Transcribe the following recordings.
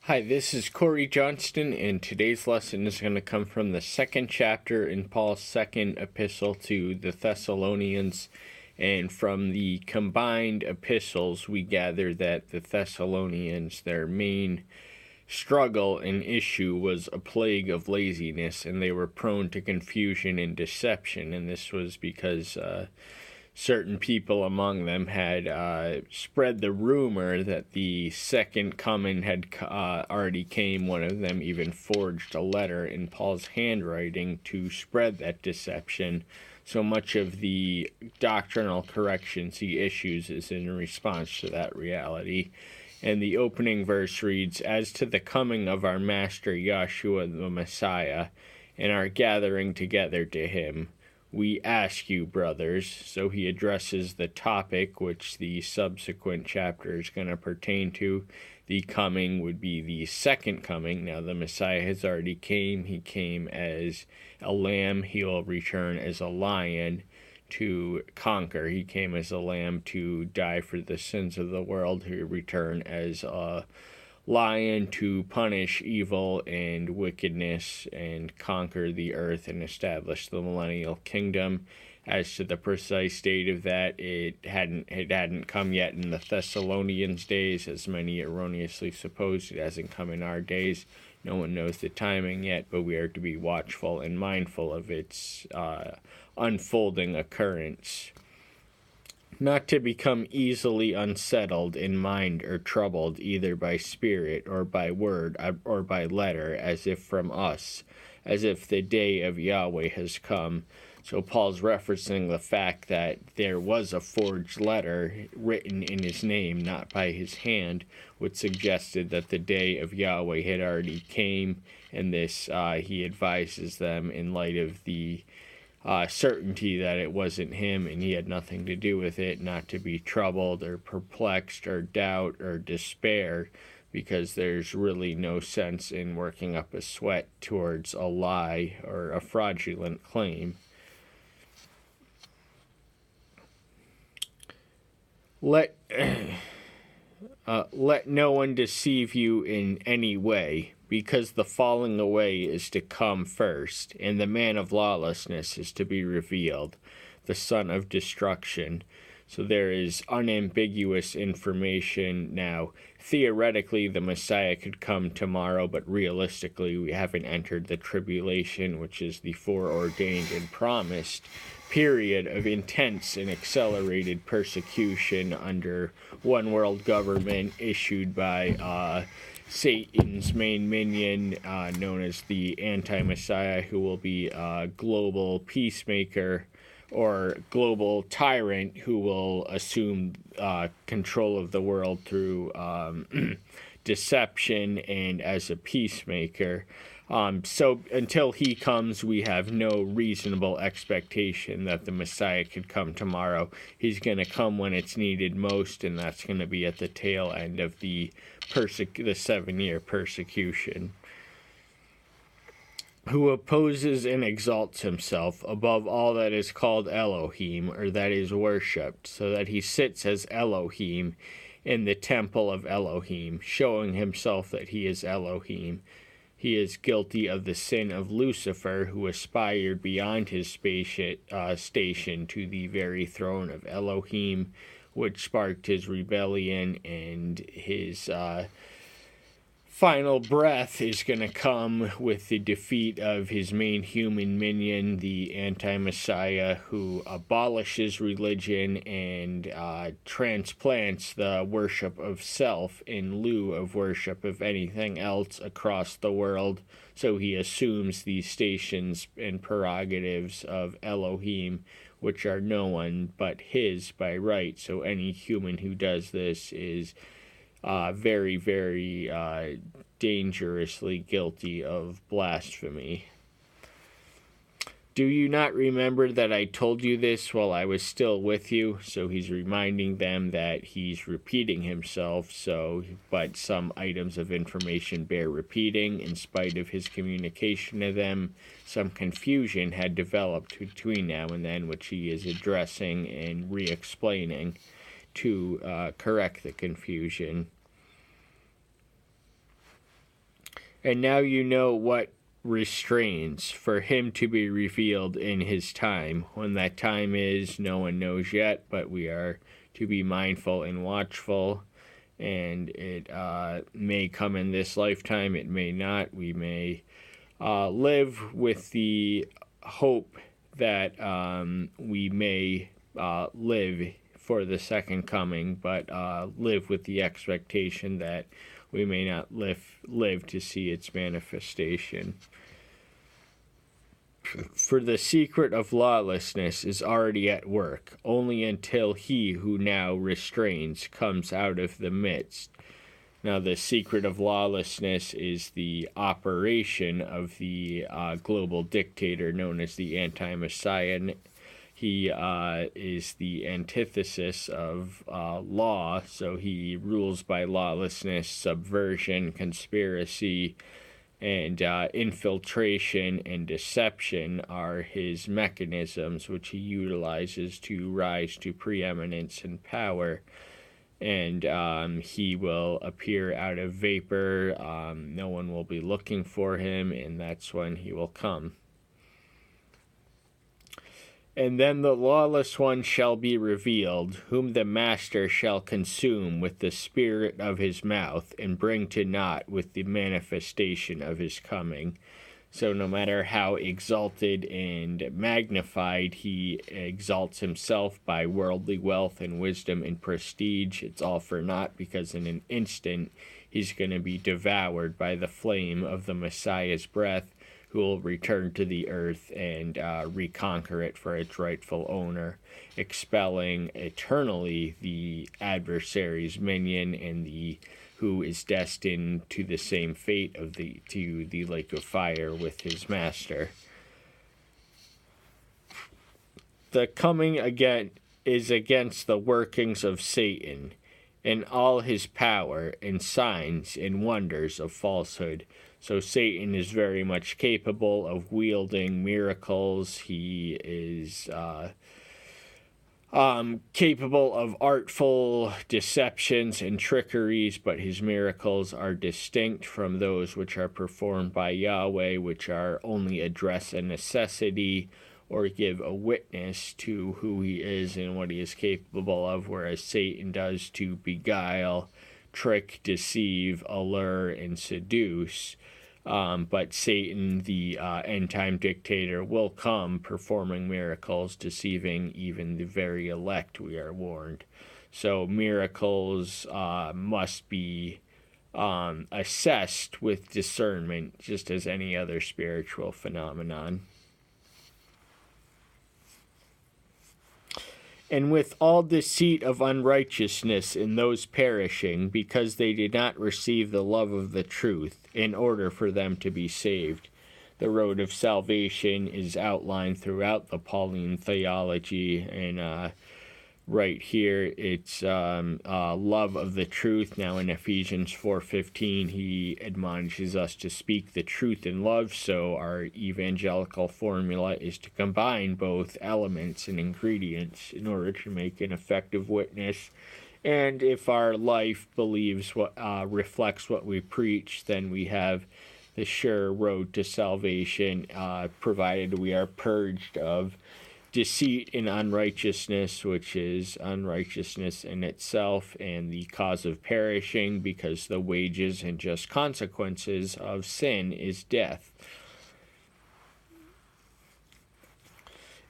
Hi, this is Corey Johnston, and today's lesson is going to come from the second chapter in Paul's second epistle to the Thessalonians. And from the combined epistles, we gather that the Thessalonians, their main struggle and issue was a plague of laziness, and they were prone to confusion and deception. And this was because certain people among them had spread the rumor that the second coming had already came. One of them even forged a letter in Paul's handwriting to spread that deception. So much of the doctrinal corrections he issues is in response to that reality. And the opening verse reads, "As to the coming of our Master Yahshua the Messiah, and our gathering together to him, we ask you, brothers." So he addresses the topic which the subsequent chapter is going to pertain to. The coming would be the second coming. Now the Messiah has already came. He came as a lamb. He will return as a lion to conquer. He came as a lamb to die for the sins of the world. He will return as a lion to punish evil and wickedness and conquer the earth and establish the millennial kingdom. As to the precise date of that, it hadn't come yet in the Thessalonians' days, as many erroneously supposed. It hasn't come in our days. No one knows the timing yet, but we are to be watchful and mindful of its unfolding occurrence. Not to become easily unsettled in mind or troubled either by spirit or by word or by letter, as if from us, as if the day of Yahweh has come. So Paul's referencing the fact that there was a forged letter written in his name, not by his hand, which suggested that the day of Yahweh had already came, and this he advises them in light of the certainty that it wasn't him and he had nothing to do with it, not to be troubled or perplexed or doubt or despair, because there's really no sense in working up a sweat towards a lie or a fraudulent claim. Let no one deceive you in any way, because the falling away is to come first, and the man of lawlessness is to be revealed, the son of destruction. So there is unambiguous information now. Theoretically, the Messiah could come tomorrow, but realistically, we haven't entered the tribulation, which is the foreordained and promised period of intense and accelerated persecution under one world government issued by Satan's main minion, known as the anti-Messiah, who will be a global peacemaker or global tyrant who will assume control of the world through deception and as a peacemaker. So until he comes, we have no reasonable expectation that the Messiah could come tomorrow. He's going to come when it's needed most, and that's going to be at the tail end of the 7-year persecution. Who opposes and exalts himself above all that is called Elohim, or that is worshipped, so that he sits as Elohim in the temple of Elohim, showing himself that he is Elohim. He is guilty of the sin of Lucifer, who aspired beyond his station to the very throne of Elohim, which sparked his rebellion, and his final breath is going to come with the defeat of his main human minion, the anti-Messiah, who abolishes religion and transplants the worship of self in lieu of worship of anything else across the world. So he assumes the stations and prerogatives of Elohim, which are no one but his by right. So any human who does this is very, very dangerously guilty of blasphemy. Do you not remember that I told you this while I was still with you? So he's reminding them that he's repeating himself, but some items of information bear repeating. In spite of his communication to them, some confusion had developed between now and then, which he is addressing and re-explaining to correct the confusion. And now you know what restrains for him to be revealed in his time. When that time is, no one knows yet, but we are to be mindful and watchful. And it may come in this lifetime, it may not. We may live with the hope that we may live for the second coming, but live with the expectation that we may not live to see its manifestation. For the secret of lawlessness is already at work, only until he who now restrains comes out of the midst. Now, the secret of lawlessness is the operation of the global dictator known as the anti-Messiah. He is the antithesis of law, so he rules by lawlessness, subversion, conspiracy, and infiltration and deception are his mechanisms, which he utilizes to rise to preeminence and power. And he will appear out of vapor. No one will be looking for him, and that's when he will come. And then the lawless one shall be revealed, whom the master shall consume with the spirit of his mouth, and bring to naught with the manifestation of his coming. So no matter how exalted and magnified he exalts himself by worldly wealth and wisdom and prestige, it's all for naught, because in an instant he's going to be devoured by the flame of the Messiah's breath, who will return to the earth and reconquer it for its rightful owner, expelling eternally the adversary's minion and who is destined to the same fate of to the lake of fire with his master. The coming again is against the workings of Satan and all his power and signs and wonders of falsehood. So Satan is very much capable of wielding miracles. He is capable of artful deceptions and trickeries, but his miracles are distinct from those which are performed by Yahweh, which are only address a necessity or give a witness to who he is and what he is capable of, whereas Satan does to beguile, trick, deceive, allure, and seduce. But Satan, the end-time dictator, will come performing miracles, deceiving even the very elect, we are warned. So miracles must be assessed with discernment, just as any other spiritual phenomenon. And with all deceit of unrighteousness in those perishing, because they did not receive the love of the truth, in order for them to be saved. The road of salvation is outlined throughout the Pauline theology, and right here it's love of the truth. Now in Ephesians 4:15, he admonishes us to speak the truth in love, so our evangelical formula is to combine both elements and ingredients in order to make an effective witness. And if our life believes what reflects what we preach, then we have the sure road to salvation, provided we are purged of deceit and unrighteousness, which is unrighteousness in itself and the cause of perishing, because the wages and just consequences of sin is death.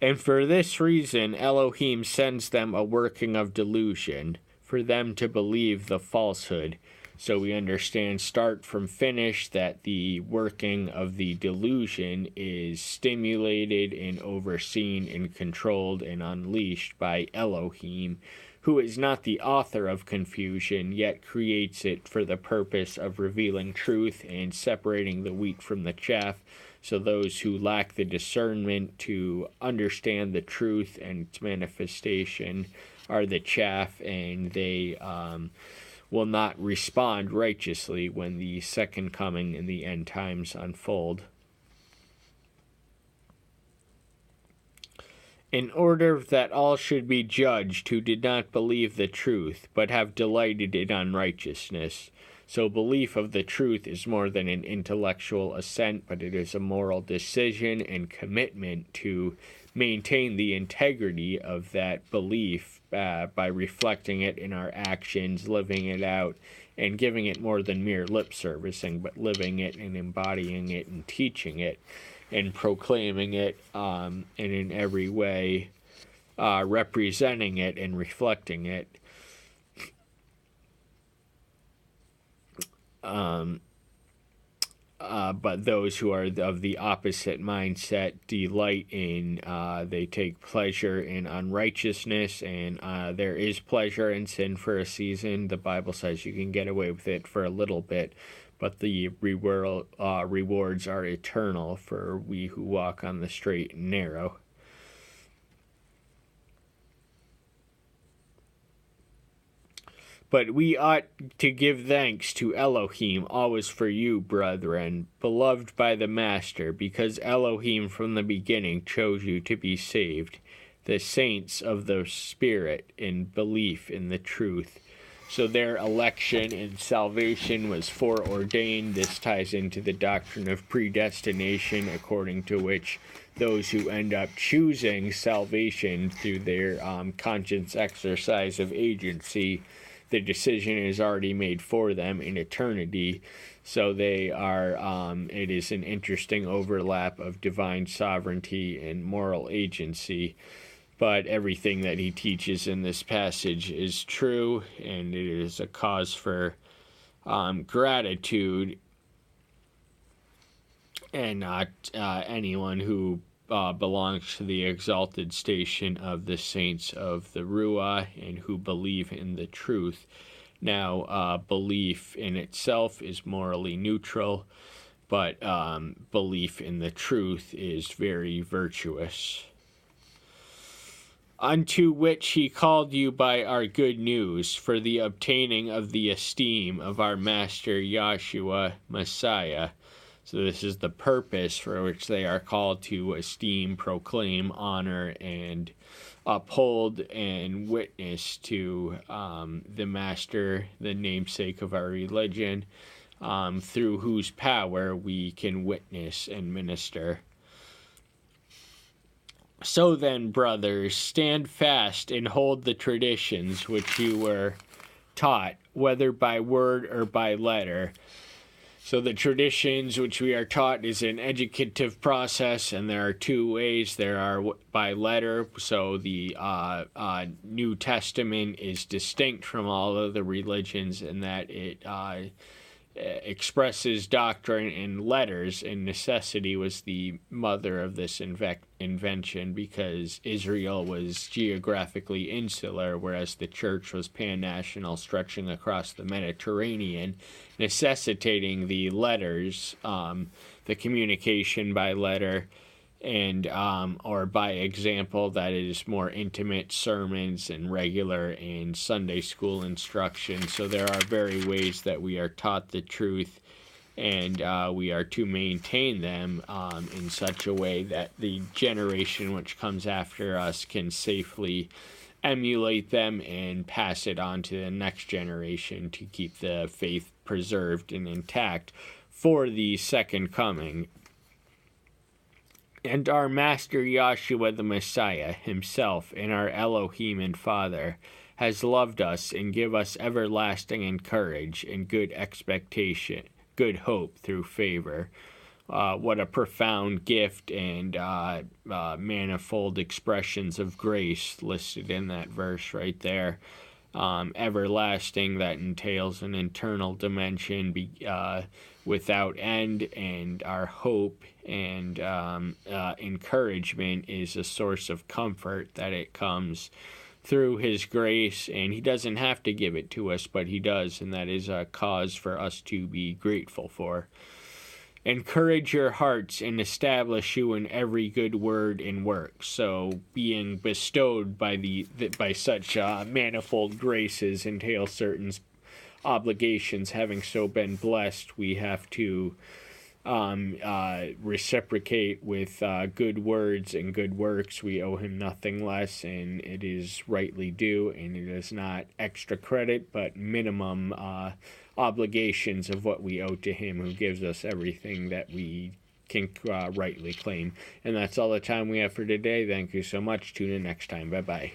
And for this reason Elohim sends them a working of delusion, for them to believe the falsehood. So we understand start from finish that the working of the delusion is stimulated and overseen and controlled and unleashed by Elohim, who is not the author of confusion, yet creates it for the purpose of revealing truth and separating the wheat from the chaff. So those who lack the discernment to understand the truth and its manifestation are the chaff, and they will not respond righteously when the second coming and the end times unfold. in order that all should be judged who did not believe the truth, but have delighted in unrighteousness. So belief of the truth is more than an intellectual assent, but it is a moral decision and commitment to maintain the integrity of that belief by reflecting it in our actions, living it out, and giving it more than mere lip servicing, but living it and embodying it and teaching it and proclaiming it, and in every way representing it and reflecting it. But those who are of the opposite mindset delight in, they take pleasure in unrighteousness, and there is pleasure in sin for a season. The Bible says you can get away with it for a little bit, but the rewards are eternal for we who walk on the straight and narrow. But we ought to give thanks to Elohim always for you, brethren, beloved by the Master, because Elohim from the beginning chose you to be saved, the saints of the Spirit, in belief in the truth. So their election and salvation was foreordained. This ties into the doctrine of predestination, according to which those who end up choosing salvation through their conscience exercise of agency, the decision is already made for them in eternity. So they are, it is an interesting overlap of divine sovereignty and moral agency. But everything that he teaches in this passage is true, and it is a cause for gratitude. And not anyone who belongs to the exalted station of the saints of the Ruah and who believe in the truth. Now, belief in itself is morally neutral, but belief in the truth is very virtuous. Unto which he called you by our good news, for the obtaining of the esteem of our Master Yahshua Messiah. So this is the purpose for which they are called to esteem, proclaim, honor, and uphold and witness to the Master, the namesake of our religion, through whose power we can witness and minister. So then, brothers, stand fast and hold the traditions which you were taught, whether by word or by letter. So the traditions which we are taught is an educative process, and there are two ways. There are by letter, so the New Testament is distinct from all other religions in that it expresses doctrine in letters, and necessity was the mother of this invention because Israel was geographically insular, whereas the church was pan-national, stretching across the Mediterranean, necessitating the letters, the communication by letter, and or by example, that is more intimate sermons and regular and Sunday school instruction. So there are very ways that we are taught the truth, and we are to maintain them in such a way that the generation which comes after us can safely emulate them and pass it on to the next generation to keep the faith preserved and intact for the second coming. And our Master Yahshua the Messiah himself, and our Elohim and Father, has loved us and give us everlasting encourage and good expectation, good hope through favor. What a profound gift and manifold expressions of grace listed in that verse right there. Everlasting, that entails an internal dimension without end, and our hope and encouragement is a source of comfort that it comes through his grace, and he doesn't have to give it to us, but he does, and that is a cause for us to be grateful for. Encourage your hearts and establish you in every good word and work. So being bestowed by by such manifold graces entails certain obligations. Having so been blessed, we have to reciprocate with good words and good works. We owe him nothing less, and it is rightly due, and it is not extra credit, but minimum obligations of what we owe to him, who gives us everything that we can rightly claim. And that's all the time we have for today. Thank you so much. Tune in next time. Bye-bye.